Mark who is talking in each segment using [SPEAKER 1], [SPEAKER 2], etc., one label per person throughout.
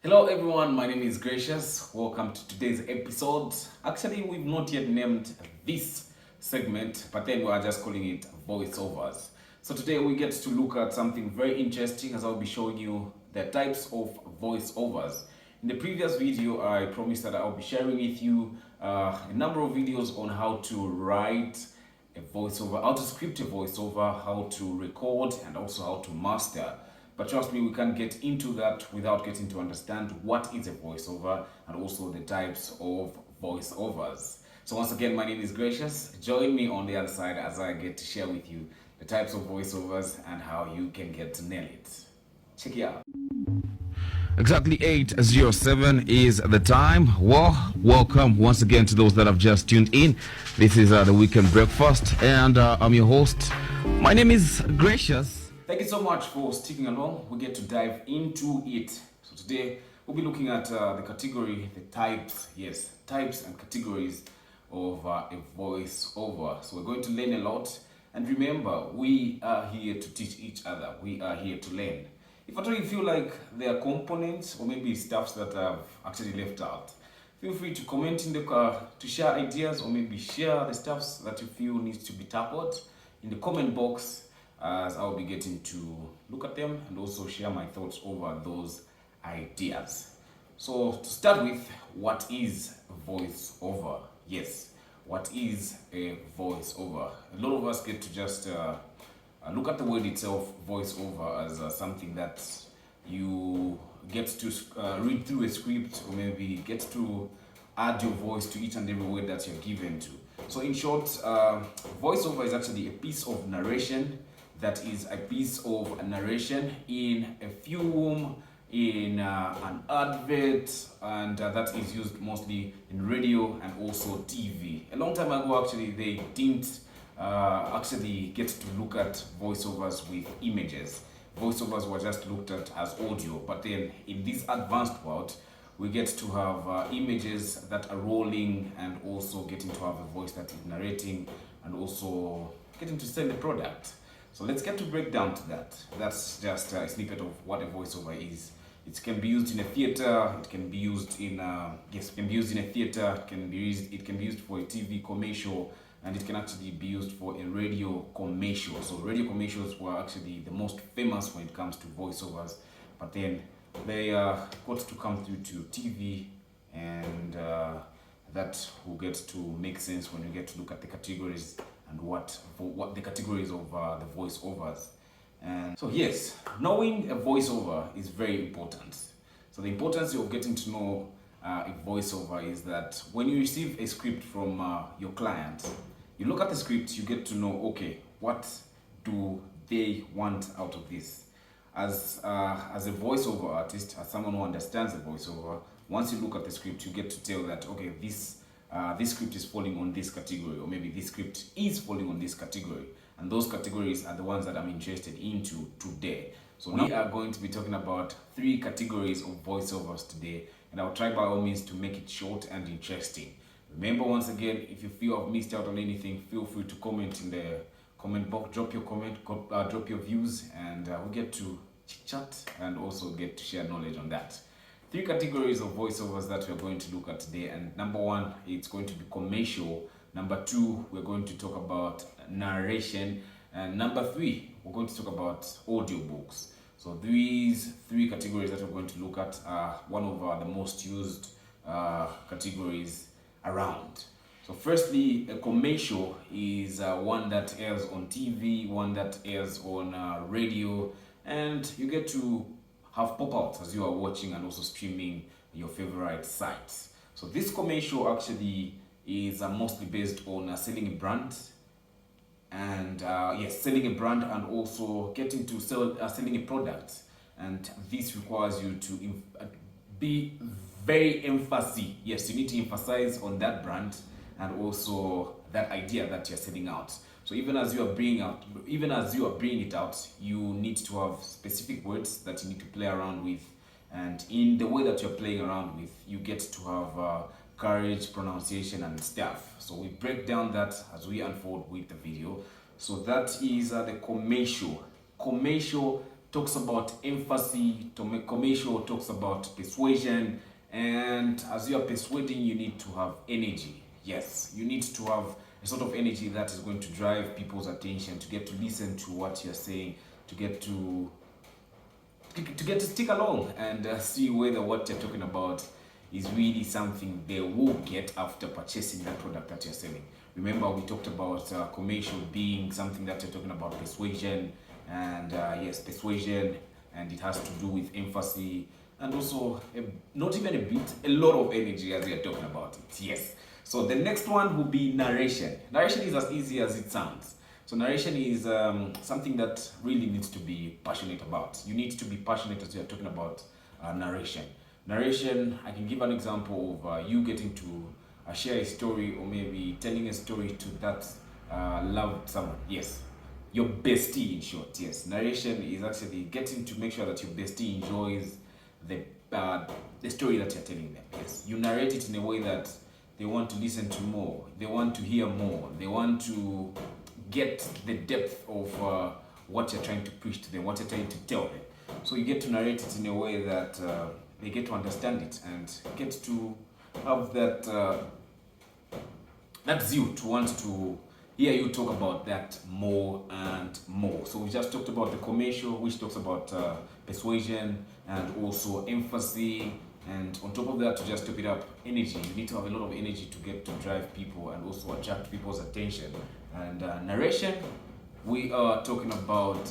[SPEAKER 1] Hello everyone, my name is Gracious. Welcome to today's episode. Actually, we've not yet named this segment, but then we are just calling it voiceovers. So today we get to look at something very interesting as I'll be showing you the types of voiceovers. In the previous video, I promised that I'll be sharing with you a number of videos on how to write a voiceover, how to script a voiceover, how to record, and also how to master. But trust me, we can't get into that without getting to understand what is a voiceover and also the types of voiceovers. So once again, my name is Gracious. Join me on the other side as I get to share with you the types of voiceovers and how you can get to nail it. Check it out.
[SPEAKER 2] Exactly 8:07 is the time. Well, welcome once again to those that have just tuned in. This is the Weekend Breakfast, and I'm your host. My name is Gracious.
[SPEAKER 1] Thank you so much for sticking along. We get to dive into it. So today we'll be looking at the category, the types, types and categories of a voiceover. So we're going to learn a lot. And remember, we are here to teach each other. We are here to learn. If at all you feel like there are components or maybe stuffs that I've actually left out, feel free to comment in the to share ideas or maybe share the stuffs that you feel needs to be tackled in the comment box, as I'll be getting to look at them and also share my thoughts over those ideas. So to start with, what is voiceover? Yes, what is a voiceover? A lot of us get to just look at the word itself, voiceover, as something that you get to read through a script or maybe get to add your voice to each and every word that you're given to. So in short, voiceover is actually a piece of narration that is a piece of narration in a film, in an advert, and that is used mostly in radio and also TV. A long time ago, actually, they didn't actually get to look at voiceovers with images. Voiceovers were just looked at as audio, but then in this advanced world, we get to have images that are rolling and also getting to have a voice that is narrating and also getting to sell the product. So let's get to break down to that. That's just a snippet of what a voiceover is. It can be used in a theater. It can be used in it can be used in a theater. It can be used for a TV commercial, and it can actually be used for a radio commercial. So radio commercials were actually the most famous when it comes to voiceovers, but then they got to come through to TV, and that will get to make sense when we get to look at the categories and what the categories of the voiceovers. And so yes, knowing a voiceover is very important. So the importance of getting to know a voiceover is that when you receive a script from your client, you look at the script, you get to know, okay, what do they want out of this? As a voiceover artist, as someone who understands the voiceover, once you look at the script, you get to tell that, okay, this script is falling on this category, or maybe this script is falling on this category, and those categories are the ones that I'm interested into today. So we are going to be talking about 3 categories of voiceovers today, and I'll try by all means to make it short and interesting. Remember, once again, if you feel I've missed out on anything, feel free to comment in the comment box, drop your comment, drop your views, and we'll get to chit chat and also get to share knowledge on that. 3 categories of voiceovers that we're going to look at today, and number 1, it's going to be commercial. Number 2, we're going to talk about narration, and number 3, we're going to talk about audiobooks. So these 3 categories that we're going to look at are one of the most used categories around. So firstly, a commercial is one that airs on TV, one that airs on radio, and you get to have pop-outs as you are watching and also streaming your favorite sites. So this commercial actually is mostly based on selling a brand, and selling a brand and also getting to selling a product. And this requires you to be very emphasis. Yes, you need to emphasize on that brand and also that idea that you're selling out. So even as you are bringing it out, you need to have specific words that you need to play around with, and in the way that you're playing around with, you get to have courage, pronunciation, and stuff. So we break down that as we unfold with the video. So that is the commercial talks about emphasis, commercial talks about persuasion, and as you are persuading, you need to have energy. Yes, you need to have a sort of energy that is going to drive people's attention, to get to listen to what you're saying, to get to stick along and see whether what you're talking about is really something they will get after purchasing that product that you're selling. Remember, we talked about commercial being something that you're talking about persuasion, and yes, persuasion, and it has to do with emphasis, and also not even a bit, a lot of energy as you're talking about it. Yes. So the next one will be narration. Narration is as easy as it sounds. So narration is something that really needs to be passionate about. You need to be passionate as you're talking about narration. Narration, I can give an example of you getting to share a story, or maybe telling a story to that loved someone. Yes, your bestie in short. Yes, narration is actually getting to make sure that your bestie enjoys the story that you're telling them. Yes, you narrate it in a way that they want to listen to more, they want to hear more, they want to get the depth of what you're trying to preach to them, what you're trying to tell them. So you get to narrate it in a way that they get to understand it and get to have that zeal to want to hear you talk about that more and more. So we just talked about the commercial, which talks about persuasion and also emphasis. And on top of that, to just top it up, energy. You need to have a lot of energy to get to drive people and also attract people's attention. And narration, we are talking about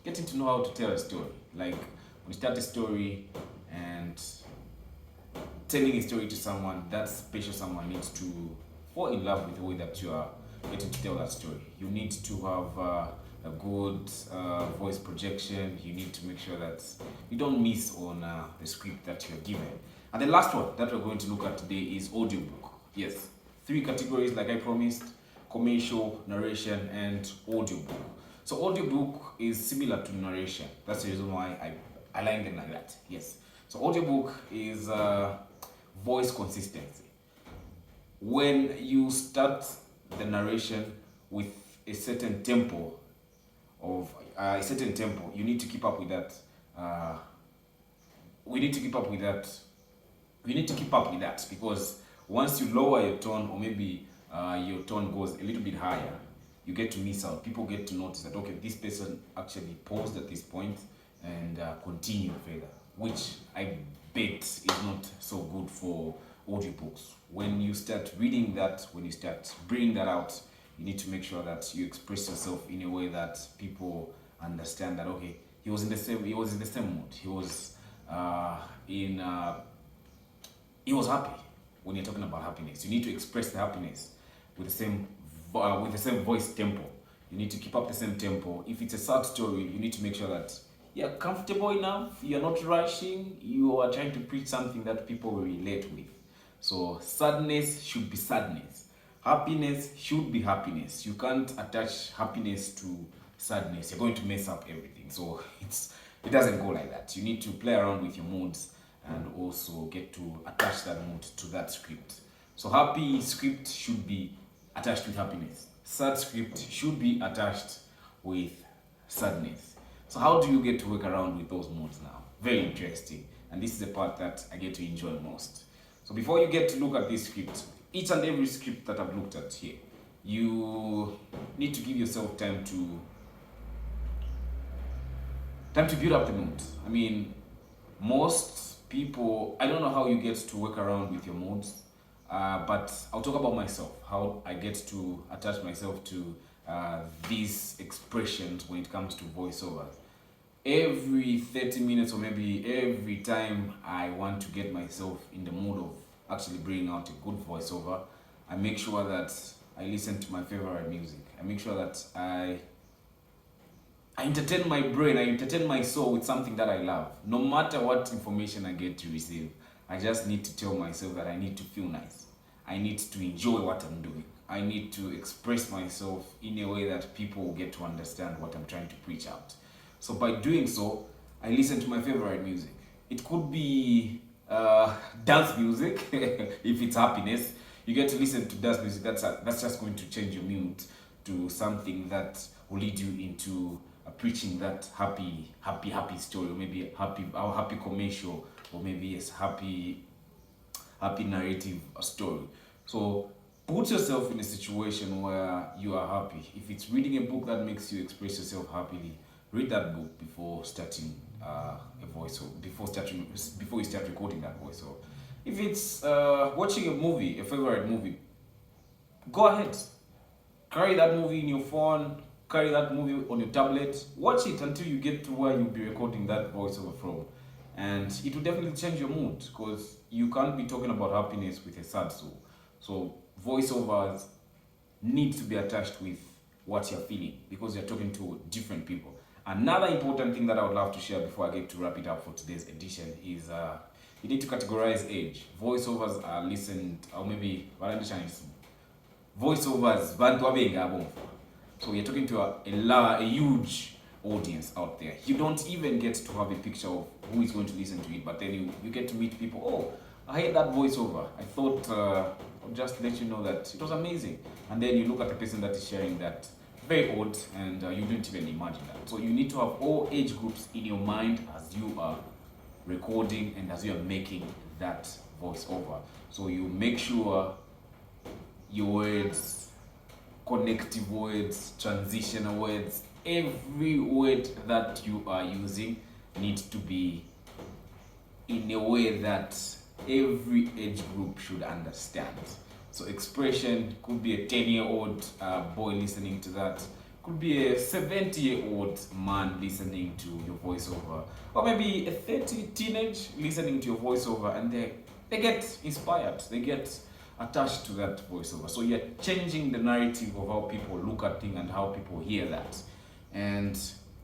[SPEAKER 1] getting to know how to tell a story. Like when you start a story and telling a story to someone, that special someone needs to fall in love with the way that you are getting to tell that story. You need to have a good voice projection. You need to make sure that you don't miss on the script that you're given. And the last one that we're going to look at today is audiobook. Yes, 3 categories like I promised: commercial, narration, and audiobook. So audiobook is similar to narration. That's the reason why I align them like that. Yes. So audiobook is voice consistency. When you start the narration with a certain tempo, you need to keep up with that. We need to keep up with that. We need to keep up with that, because once you lower your tone, or maybe your tone goes a little bit higher, you get to miss out. People get to notice that, okay, this person actually paused at this point and continued further, which I bet is not so good for audiobooks. When you start reading that, when you start bringing that out, you need to make sure that you express yourself in a way that people understand that, okay, he was in the same mood. He was he was happy. When you're talking about happiness, you need to express the happiness with the same voice tempo. You need to keep up the same tempo. If it's a sad story, you need to make sure that you're comfortable enough, you're not rushing, you are trying to preach something that people will relate with. So sadness should be sadness. Happiness should be happiness. You can't attach happiness to sadness. You're going to mess up everything. So it doesn't go like that. You need to play around with your moods and also get to attach that mood to that script. So happy script should be attached with happiness. Sad script should be attached with sadness. So how do you get to work around with those moods now? Very interesting. And this is the part that I get to enjoy most. So before you get to look at this script, each and every script that I've looked at here, you need to give yourself time to build up the mood. I mean, most people, I don't know how you get to work around with your moods, but I'll talk about myself, how I get to attach myself to these expressions when it comes to voiceovers. Every 30 minutes, or maybe every time I want to get myself in the mood of actually bringing out a good voiceover, I make sure that I listen to my favorite music. I make sure that I entertain my brain, I entertain my soul with something that I love. No matter what information I get to receive, I just need to tell myself that I need to feel nice. I need to enjoy what I'm doing. I need to express myself in a way that people will get to understand what I'm trying to preach out. So by doing so, I listen to my favorite music. It could be dance music, if it's happiness. You get to listen to dance music. That's just going to change your mood to something that will lead you into preaching that happy story, or maybe happy commercial, or maybe yes, happy narrative story. So put yourself in a situation where you are happy. If it's reading a book that makes you express yourself happily, read that book before starting a voiceover, before you start recording that voiceover. If it's watching a movie, a favorite movie, go ahead. Carry that movie in your phone, carry that movie on your tablet, watch it until you get to where you'll be recording that voiceover from. And it will definitely change your mood, because you can't be talking about happiness with a sad soul. So voiceovers need to be attached with what you're feeling, because you're talking to different people. Another important thing that I would love to share before I get to wrap it up for today's edition is you need to categorize age. Voiceovers are listened, or maybe voiceovers bantu abenga abomfa. So you're talking to a huge audience out there. You don't even get to have a picture of who is going to listen to it, but then you get to meet people. Oh, I heard that voiceover. I thought I'll just let you know that it was amazing. And then you look at the person that is sharing that, very odd, and you didn't even imagine that. So you need to have all age groups in your mind as you are recording and as you are making that voiceover. So you make sure your words, connective words, transitional words, every word that you are using needs to be in a way that every age group should understand. So expression could be a 10-year-old boy listening to that, could be a 70-year-old man listening to your voiceover, or maybe a 30 teenage listening to your voiceover, and they get inspired, they get attached to that voiceover. So you're changing the narrative of how people look at things and how people hear that. And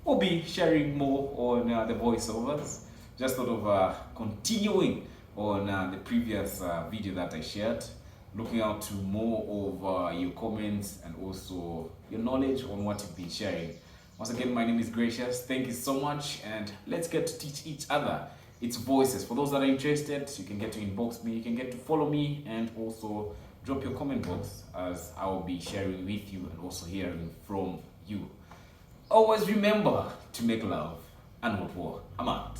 [SPEAKER 1] we'll be sharing more on the voiceovers, just sort of continuing on the previous video that I shared, looking out to more of your comments and also your knowledge on what you've been sharing. Once again, my name is Gracious. Thank you so much, and let's get to teach each other its voices. For those that are interested, you can get to inbox me, you can get to follow me, and also drop your comment box, as I will be sharing with you and also hearing from you. Always remember to make love and not war. I'm out.